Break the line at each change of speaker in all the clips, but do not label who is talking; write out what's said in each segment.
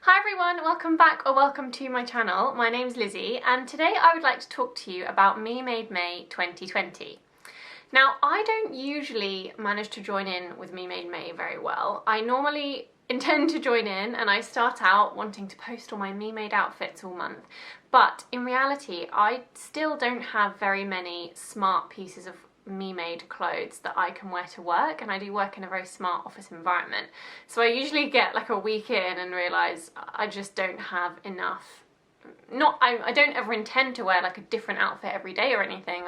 Hi everyone, welcome back or welcome to my channel. My name's Lizzie and today I would like to talk to you about Me Made May 2020. Now, I don't usually manage to join in with Me Made May very well. I normally intend to join in and I start out wanting to post all my Me Made outfits all month, but in reality I still don't have very many smart pieces of me-made clothes that I can wear to work, and I do work in a very smart office environment. So I usually get like a week in and realise I just don't have enough. I don't ever intend to wear like a different outfit every day or anything.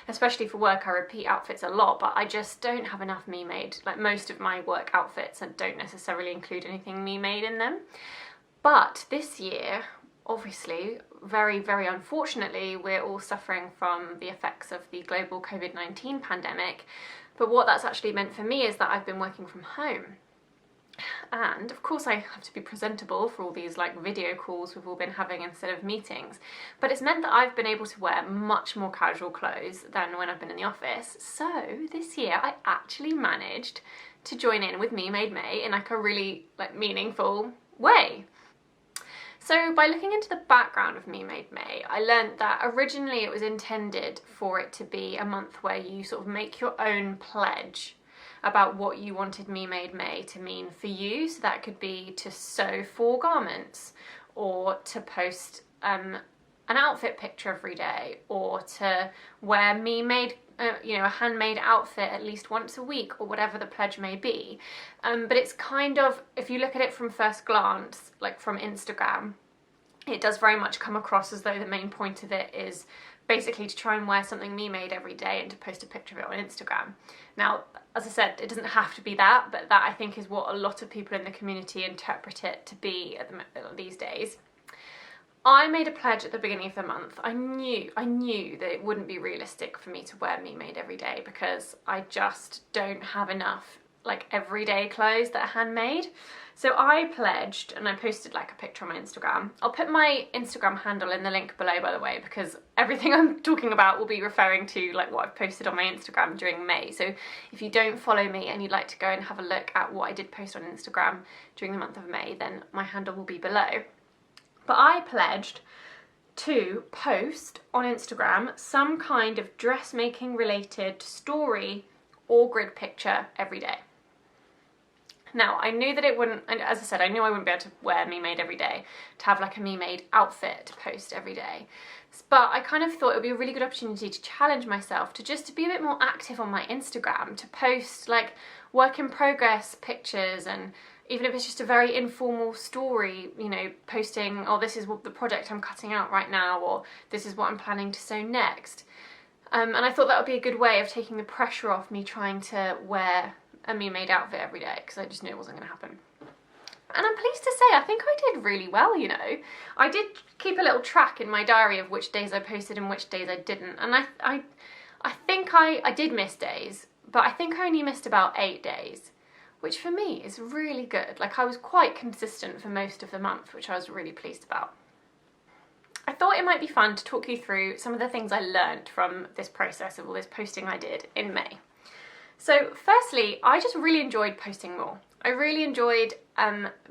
Especially for work, I repeat outfits a lot, but I just don't have enough me-made. Like most of my work outfits don't necessarily include anything me-made in them. But this year, obviously, very, very unfortunately, we're all suffering from the effects of the global COVID-19 pandemic. But what that's actually meant for me is that I've been working from home. And of course I have to be presentable for all these like video calls we've all been having instead of meetings. But it's meant that I've been able to wear much more casual clothes than when I've been in the office. So this year I actually managed to join in with Me Made May in like a really meaningful way. So by looking into the background of Me Made May, I learned that originally it was intended for it to be a month where you sort of make your own pledge about what you wanted Me Made May to mean for you. So that could be to sew 4 garments, or to post an outfit picture every day, or to wear a handmade outfit at least once a week, or whatever the pledge may be. But it's kind of, if you look at it from first glance, like from Instagram, it does very much come across as though the main point of it is basically to try and wear something me-made every day and to post a picture of it on Instagram. Now, as I said, it doesn't have to be that, but that I think is what a lot of people in the community interpret it to be these days. I made a pledge at the beginning of the month. I knew that it wouldn't be realistic for me to wear me-made every day because I just don't have enough like everyday clothes that are handmade. So I pledged, and I posted like a picture on my Instagram. I'll put my Instagram handle in the link below, by the way, because everything I'm talking about will be referring to like what I've posted on my Instagram during May. So if you don't follow me and you'd like to go and have a look at what I did post on Instagram during the month of May, then my handle will be below. But I pledged to post on Instagram some kind of dressmaking related story or grid picture every day. Now, I knew that it wouldn't, and as I said, I knew I wouldn't be able to wear Me Made every day, to have like a Me Made outfit to post every day. But I kind of thought it would be a really good opportunity to challenge myself, to just to be a bit more active on my Instagram, to post like work in progress pictures, and even if it's just a very informal story, you know, posting, oh, this is what the project I'm cutting out right now, or this is what I'm planning to sew next. And I thought that would be a good way of taking the pressure off me trying to wear a me-made outfit every day, because I just knew it wasn't going to happen. And I'm pleased to say I think I did really well, you know. I did keep a little track in my diary of which days I posted and which days I didn't. And I think I did miss days, but I think I only missed about 8 days, which for me is really good. Like, I was quite consistent for most of the month, which I was really pleased about. I thought it might be fun to talk you through some of the things I learned from this process of all this posting I did in May. So firstly, I just really enjoyed posting more. I really enjoyed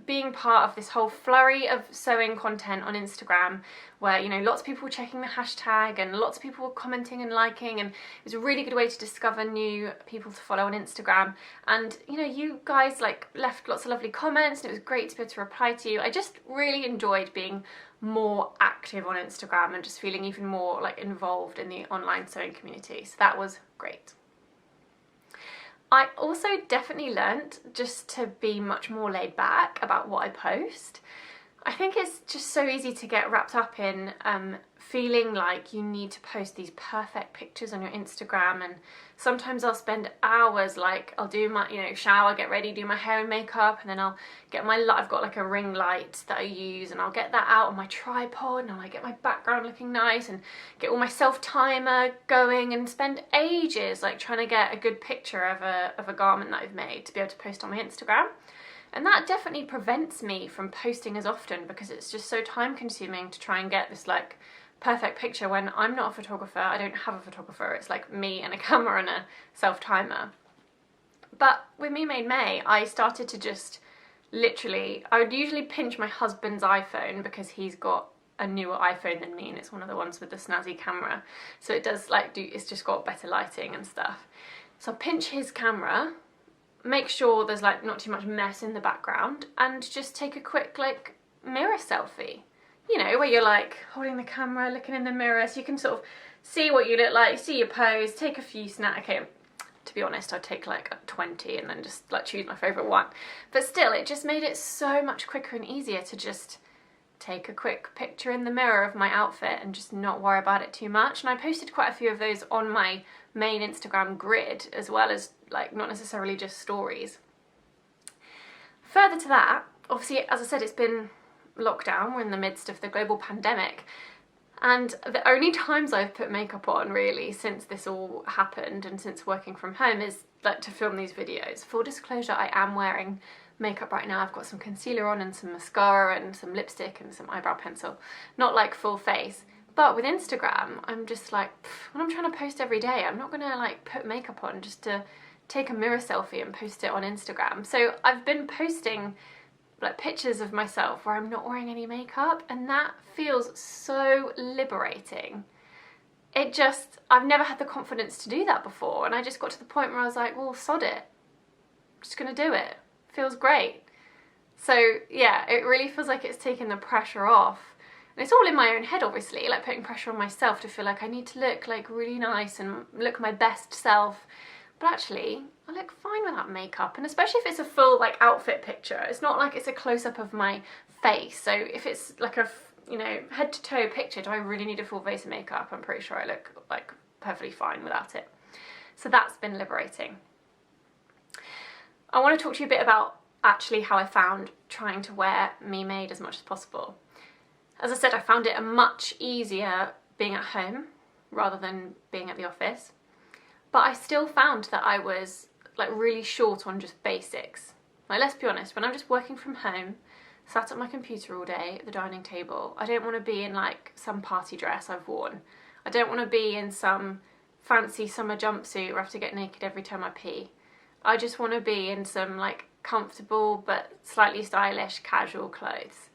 being part of this whole flurry of sewing content on Instagram, where, you know, lots of people were checking the hashtag and lots of people were commenting and liking, and it was a really good way to discover new people to follow on Instagram. And, you know, you guys like left lots of lovely comments and it was great to be able to reply to you. I just really enjoyed being more active on Instagram and just feeling even more like involved in the online sewing community. So that was great. I also definitely learnt just to be much more laid back about what I post. I think it's just so easy to get wrapped up in feeling like you need to post these perfect pictures on your Instagram, and sometimes I'll spend hours, like I'll do my, you know, shower, get ready, do my hair and makeup, and then I'll get I've got like a ring light that I use, and I'll get that out on my tripod, and I'll like get my background looking nice and get all my self timer going, and spend ages like trying to get a good picture of a garment that I've made to be able to post on my Instagram. And that definitely prevents me from posting as often, because it's just so time consuming to try and get this like perfect picture when I'm not a photographer. I don't have a photographer. It's like me and a camera and a self timer. But with Me Made May, I started to just literally, I would usually pinch my husband's iPhone because he's got a newer iPhone than me, and it's one of the ones with the snazzy camera, so it does like it's just got better lighting and stuff. So I'll pinch his camera, make sure there's like not too much mess in the background, and just take a quick like mirror selfie, you know, where you're like holding the camera, looking in the mirror, so you can sort of see what you look like, see your pose, take a few snaps. Okay, to be honest, I'd take like 20 and then just like choose my favourite one, but still, it just made it so much quicker and easier to just take a quick picture in the mirror of my outfit and just not worry about it too much. And I posted quite a few of those on my main Instagram grid, as well as like not necessarily just stories. Further to that, obviously, as I said, it's been lockdown, we're in the midst of the global pandemic, and the only times I've put makeup on really since this all happened and since working from home is like to film these videos. Full disclosure, I am wearing makeup right now. I've got some concealer on and some mascara and some lipstick and some eyebrow pencil, not like full face. But with Instagram, I'm just like, when I'm trying to post every day, I'm not gonna like put makeup on just to take a mirror selfie and post it on Instagram. So I've been posting like pictures of myself where I'm not wearing any makeup, and that feels so liberating. It just, I've never had the confidence to do that before, and I just got to the point where I was like, well, sod it, I'm just gonna do it. Feels great. So yeah, it really feels like it's taken the pressure off, and it's all in my own head, obviously, like putting pressure on myself to feel like I need to look like really nice and look my best self, but actually I look fine without makeup. And especially if it's a full like outfit picture, it's not like it's a close-up of my face. So if it's like a, you know, head to toe picture, do I really need a full face of makeup? I'm pretty sure I look like perfectly fine without it. So that's been liberating. I want to talk to you a bit about actually how I found trying to wear Me Made as much as possible. As I said, I found it much easier being at home rather than being at the office, but I still found that I was like really short on just basics. Like, let's be honest, when I'm just working from home, sat at my computer all day at the dining table, I don't want to be in like some party dress I've worn. I don't want to be in some fancy summer jumpsuit where I have to get naked every time I pee. I just want to be in some like comfortable but slightly stylish casual clothes.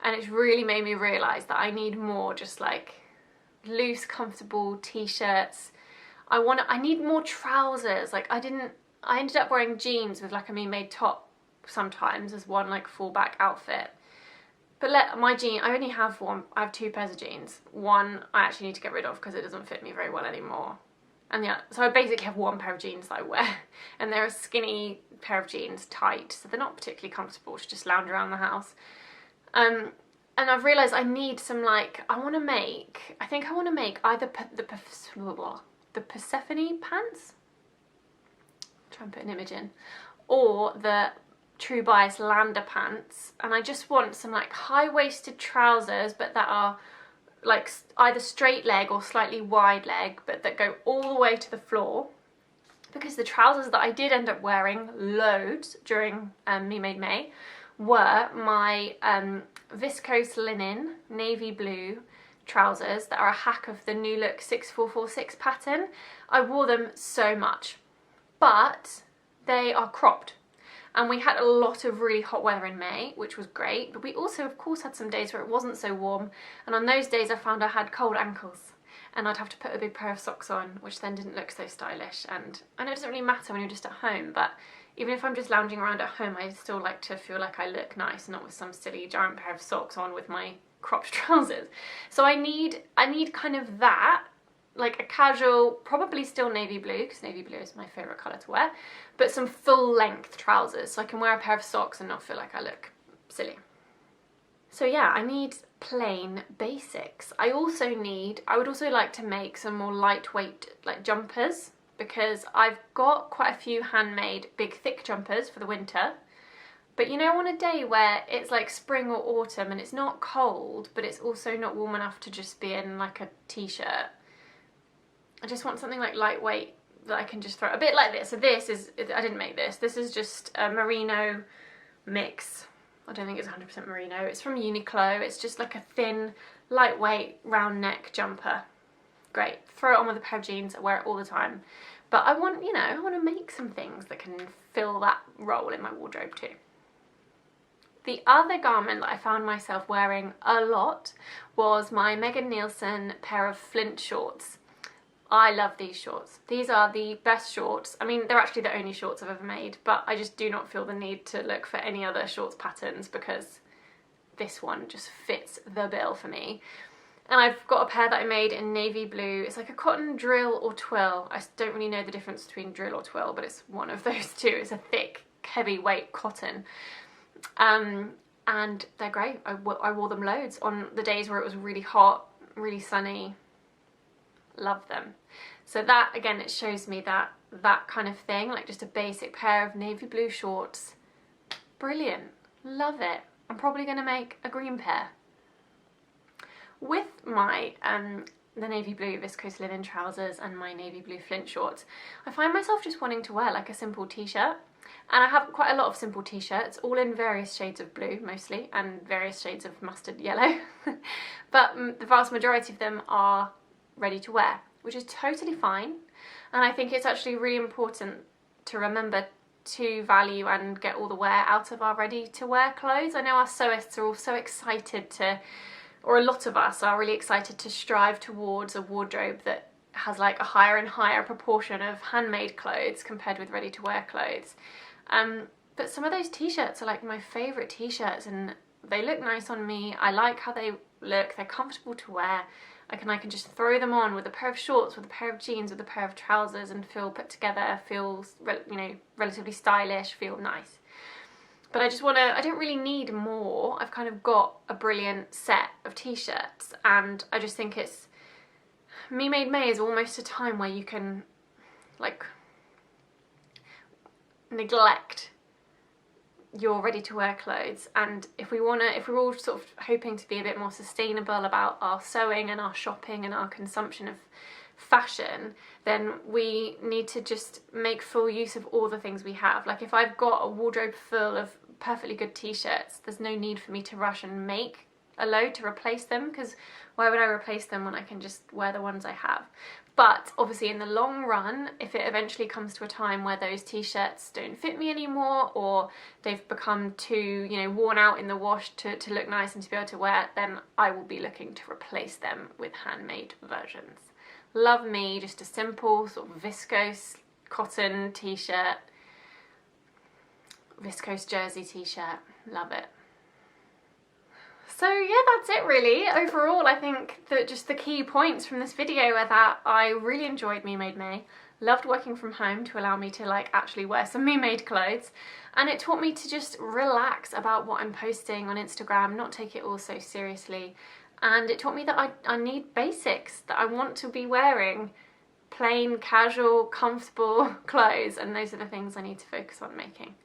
And it's really made me realise that I need more just like loose, comfortable t-shirts. I need more trousers. Like I ended up wearing jeans with like a Me Made top sometimes as one like fallback outfit. But I only have I have two pairs of jeans. One I actually need to get rid of because it doesn't fit me very well anymore. And yeah, so I basically have one pair of jeans that I wear, and they're a skinny pair of jeans, tight, so they're not particularly comfortable to just lounge around the house. And I've realised I need some like, I think I want to make either the Persephone pants, try and put an image in, or the True Bias Lander pants, and I just want some like high-waisted trousers, but that are like either straight leg or slightly wide leg, but that go all the way to the floor, because the trousers that I did end up wearing loads during Me Made May were my viscose linen navy blue trousers that are a hack of the New Look 6446 pattern. I wore them so much, but they are cropped. And we had a lot of really hot weather in May, which was great, but we also of course had some days where it wasn't so warm, and on those days I found I had cold ankles and I'd have to put a big pair of socks on, which then didn't look so stylish. And I know it doesn't really matter when you're just at home, but even if I'm just lounging around at home, I still like to feel like I look nice, not with some silly giant pair of socks on with my cropped trousers. So I need kind of that, like a casual, probably still navy blue, because navy blue is my favourite colour to wear, but some full length trousers so I can wear a pair of socks and not feel like I look silly. So yeah, I need plain basics. I would also like to make some more lightweight like jumpers, because I've got quite a few handmade big thick jumpers for the winter. But you know, on a day where it's like spring or autumn and it's not cold, but it's also not warm enough to just be in like a t-shirt, I just want something like lightweight that I can just throw, a bit like this. So this is, I didn't make this. This is just a merino mix. I don't think it's 100% merino. It's from Uniqlo. It's just like a thin, lightweight, round neck jumper. Great. Throw it on with a pair of jeans. I wear it all the time. But I want, you know, I want to make some things that can fill that role in my wardrobe too. The other garment that I found myself wearing a lot was my Megan Nielsen pair of Flint shorts. I love these shorts. These are the best shorts. I mean, they're actually the only shorts I've ever made, but I just do not feel the need to look for any other shorts patterns because this one just fits the bill for me. And I've got a pair that I made in navy blue. It's like a cotton drill or twill. I don't really know the difference between drill or twill, but it's one of those two. It's a thick, heavyweight cotton. And they're great. I wore them loads on the days where it was really hot, really sunny. Love them. So that, again, it shows me that kind of thing, like just a basic pair of navy blue shorts. Brilliant. Love it. I'm probably going to make a green pair. With my the navy blue viscose linen trousers and my navy blue Flint shorts, I find myself just wanting to wear like a simple t-shirt. And I have quite a lot of simple t-shirts, all in various shades of blue mostly, and various shades of mustard yellow. But the vast majority of them are ready to wear, which is totally fine. And I think it's actually really important to remember to value and get all the wear out of our ready to wear clothes. I know our sewists are all so excited to, or a lot of us are really excited to strive towards a wardrobe that has like a higher and higher proportion of handmade clothes compared with ready to wear clothes. But some of those t-shirts are like my favourite t-shirts, and they look nice on me. I like how they look, they're comfortable to wear. I can just throw them on with a pair of shorts, with a pair of jeans, with a pair of trousers and feel put together, feel, you know, relatively stylish, feel nice. But I don't really need more. I've kind of got a brilliant set of t-shirts, and I just think it's, Me Made May is almost a time where you can like neglect your ready-to-wear clothes. And if we're all sort of hoping to be a bit more sustainable about our sewing and our shopping and our consumption of fashion, then we need to just make full use of all the things we have. Like if I've got a wardrobe full of perfectly good t-shirts, there's no need for me to rush and make a load to replace them, because why would I replace them when I can just wear the ones I have? But obviously in the long run, if it eventually comes to a time where those t-shirts don't fit me anymore, or they've become too, you know, worn out in the wash to look nice and to be able to wear, then I will be looking to replace them with handmade versions. Love me just a simple sort of viscose cotton t-shirt, viscose jersey t-shirt, love it. So yeah, that's it really. Overall, I think that just the key points from this video are that I really enjoyed Me Made May, loved working from home to allow me to like actually wear some Me Made clothes, and it taught me to just relax about what I'm posting on Instagram, not take it all so seriously, and it taught me that I need basics, that I want to be wearing plain, casual, comfortable clothes, and those are the things I need to focus on making.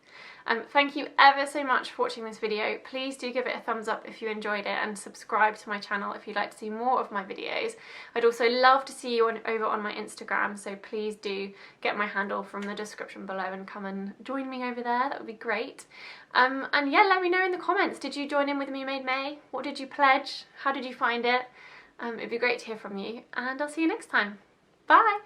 Thank you ever so much for watching this video. Please do give it a thumbs up if you enjoyed it, and subscribe to my channel if you'd like to see more of my videos. I'd also love to see you over on my Instagram, so please do get my handle from the description below and come and join me over there. That would be great. And yeah, let me know in the comments, did you join in with Me Made May? What did you pledge? How did you find it? It'd be great to hear from you, and I'll see you next time. Bye!